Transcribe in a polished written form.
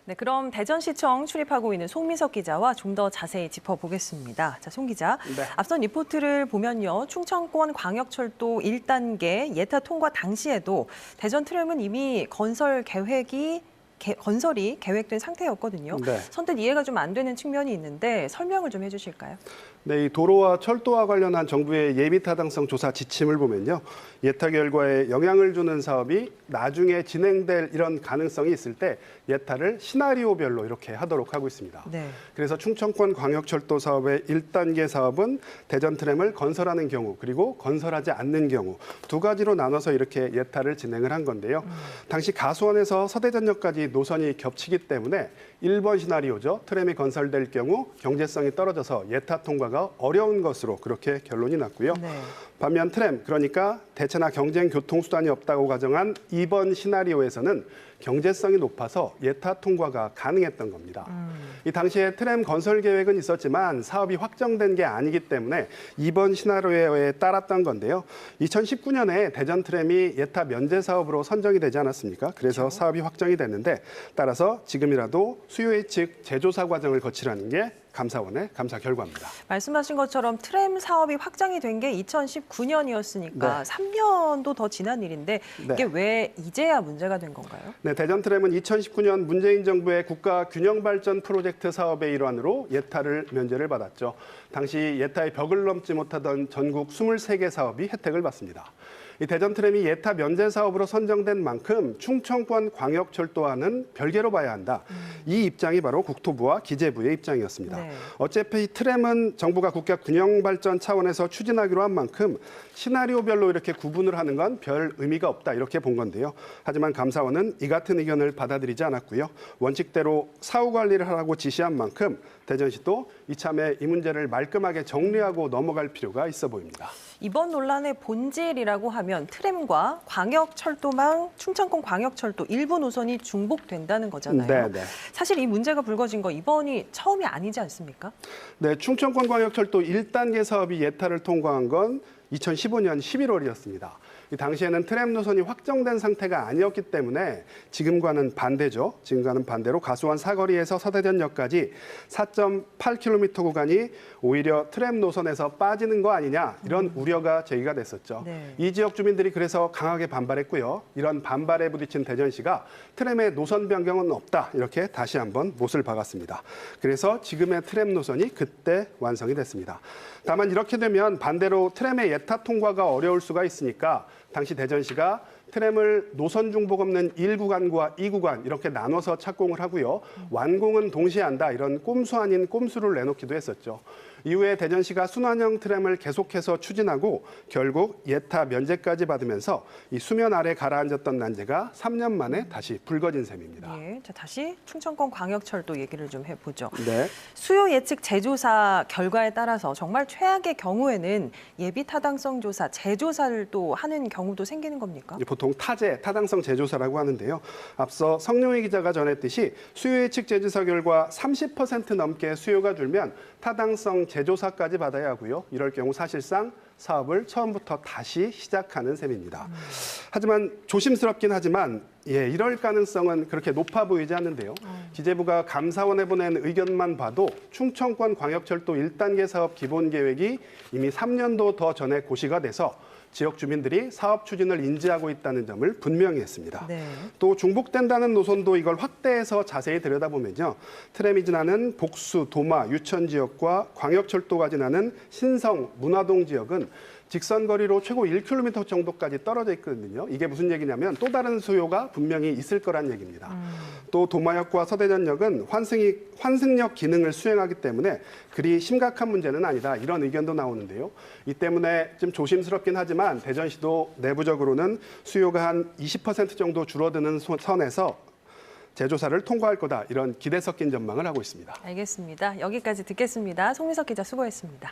네, 그럼 대전시청 출입하고 있는 송민석 기자와 좀 더 자세히 짚어보겠습니다. 자, 송 기자, 네. 앞선 리포트를 보면요. 충청권 광역철도 1단계 예타 통과 당시에도 대전 트램은 이미 건설이 계획된 상태였거든요. 네. 선뜻 이해가 좀 안 되는 측면이 있는데 설명을 좀 해주실까요? 네, 이 도로와 철도와 관련한 정부의 예비 타당성 조사 지침을 보면요. 예타 결과에 영향을 주는 사업이 나중에 진행될 이런 가능성이 있을 때 예타를 시나리오별로 이렇게 하도록 하고 있습니다. 네. 그래서 충청권 광역철도 사업의 1단계 사업은 대전 트램을 건설하는 경우 그리고 건설하지 않는 경우 두 가지로 나눠서 이렇게 예타를 진행을 한 건데요. 당시 가수원에서 서대전역까지 노선이 겹치기 때문에 1번 시나리오죠. 트램이 건설될 경우 경제성이 떨어져서 예타 통과가 어려운 것으로 그렇게 결론이 났고요. 네. 반면 트램, 그러니까 대체나 경쟁 교통수단이 없다고 가정한 2번 시나리오에서는 경제성이 높아서 예타 통과가 가능했던 겁니다. 이 당시에 트램 건설 계획은 있었지만 사업이 확정된 게 아니기 때문에 2번 시나리오에 따랐던 건데요. 2019년에 대전 트램이 예타 면제 사업으로 선정이 되지 않았습니까? 그래서 그렇죠. 사업이 확정이 됐는데 따라서 지금이라도 수요 예측 재조사 과정을 거치라는 게 감사원의 감사 결과입니다. 말씀하신 것처럼 트램 사업이 확장이 된 게 2019년이었으니까 네. 3년도 더 지난 일인데 이게 네. 왜 이제야 문제가 된 건가요? 네, 대전 트램은 2019년 문재인 정부의 국가 균형 발전 프로젝트 사업의 일환으로 예타를 면제를 받았죠. 당시 예타의 벽을 넘지 못하던 전국 23개 사업이 혜택을 받습니다. 이 대전 트램이 예타 면제 사업으로 선정된 만큼 충청권 광역철도와는 별개로 봐야 한다. 이 입장이 바로 국토부와 기재부의 입장이었습니다. 네. 어차피 이 트램은 정부가 국가 균형 발전 차원에서 추진하기로 한 만큼 시나리오별로 이렇게 구분을 하는 건 별 의미가 없다 이렇게 본 건데요. 하지만 감사원은 이 같은 의견을 받아들이지 않았고요. 원칙대로 사후 관리를 하라고 지시한 만큼 대전시도 이참에 이 문제를 말끔하게 정리하고 넘어갈 필요가 있어 보입니다. 이번 논란의 본질이라고 하면 트램과 광역철도망, 충청권 광역철도 일부 노선이 중복된다는 거잖아요. 네. 사실 이 문제가 불거진 거 이번이 처음이 아니지 않습니까? 네, 충청권 광역철도 1단계 사업이 예타를 통과한 건 2015년 11월이었습니다. 이 당시에는 트램 노선이 확정된 상태가 아니었기 때문에 지금과는 반대죠. 지금과는 반대로 가수원 사거리에서 서대전역까지 4.8km 구간이 오히려 트램 노선에서 빠지는 거 아니냐 이런 우려가 제기가 됐었죠. 네. 이 지역 주민들이 그래서 강하게 반발했고요. 이런 반발에 부딪힌 대전시가 트램의 노선 변경은 없다 이렇게 다시 한번 못을 박았습니다. 그래서 지금의 트램 노선이 그때 완성이 됐습니다. 다만 이렇게 되면 반대로 트램의 예타 통과가 어려울 수가 있으니까 당시 대전시가 트램을 노선 중복 없는 1구간과 2구간 이렇게 나눠서 착공을 하고요. 완공은 동시에 한다 이런 꼼수 아닌 꼼수를 내놓기도 했었죠. 이후에 대전시가 순환형 트램을 계속해서 추진하고 결국 예타 면제까지 받으면서 이 수면 아래 가라앉았던 난제가 3년 만에 다시 불거진 셈입니다. 예, 자, 다시 충청권 광역철도 얘기를 좀 해보죠. 네. 수요 예측 재조사 결과에 따라서 정말 최악의 경우에는 예비 타당성 조사, 재조사를 또 하는 경우도 생기는 겁니까? 보통 타당성 재조사라고 하는데요. 앞서 성룡희 기자가 전했듯이 수요 예측 재조사 결과 30% 넘게 수요가 줄면 타당성 재조사까지 받아야 하고요. 이럴 경우 사실상 사업을 처음부터 다시 시작하는 셈입니다. 하지만 조심스럽긴 하지만 이럴 가능성은 그렇게 높아 보이지 않는데요. 기재부가 감사원에 보낸 의견만 봐도 충청권 광역철도 1단계 사업 기본계획이 이미 3년도 더 전에 고시가 돼서 지역 주민들이 사업 추진을 인지하고 있다는 점을 분명히 했습니다. 네. 또 중복된다는 노선도 이걸 확대해서 자세히 들여다보면요. 트램이 지나는 복수, 도마, 유천 지역과 광역철도가 지나는 신성, 문화동 지역은 직선 거리로 최고 1km 정도까지 떨어져 있거든요. 이게 무슨 얘기냐면 또 다른 수요가 분명히 있을 거란 얘기입니다. 또 도마역과 서대전역은 환승역 기능을 수행하기 때문에 그리 심각한 문제는 아니다. 이런 의견도 나오는데요. 이 때문에 좀 조심스럽긴 하지만 대전시도 내부적으로는 수요가 한 20% 정도 줄어드는 선에서 재조사를 통과할 거다. 이런 기대 섞인 전망을 하고 있습니다. 알겠습니다. 여기까지 듣겠습니다. 송민석 기자 수고했습니다.